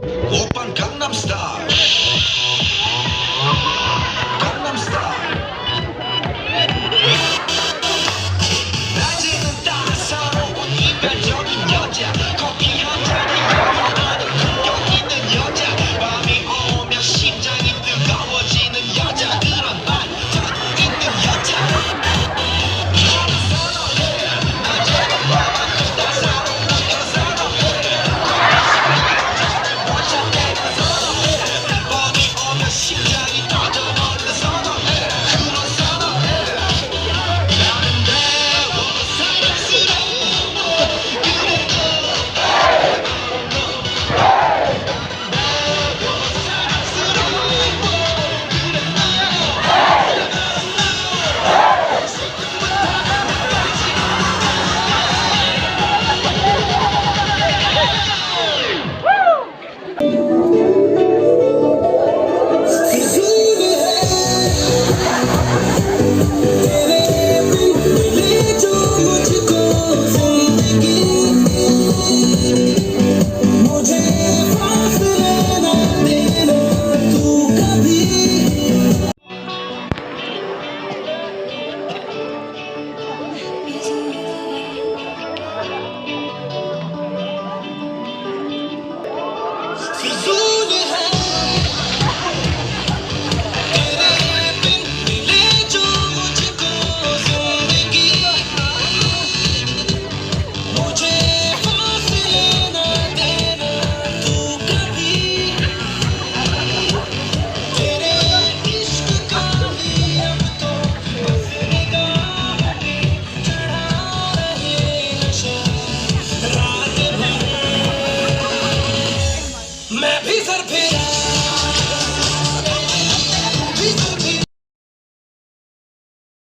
오빤 강남스타일 강남스타일 낮에는 따사로운 이별적인 여자 커피 한 잔에 영원하는 품격 있는 여자 밤이 오면 심장이 뜨거워지는 여자 그런 반전 있는 여자 나는 선호해 낮에는 밤만큼 따사로운 걸 선호해 원샷 내가 선호해 밤이 오면 심장이 터져버리는 선호해 그런 선호해 나는 매워 사랑스러워 그래 मैं भी सर फिरा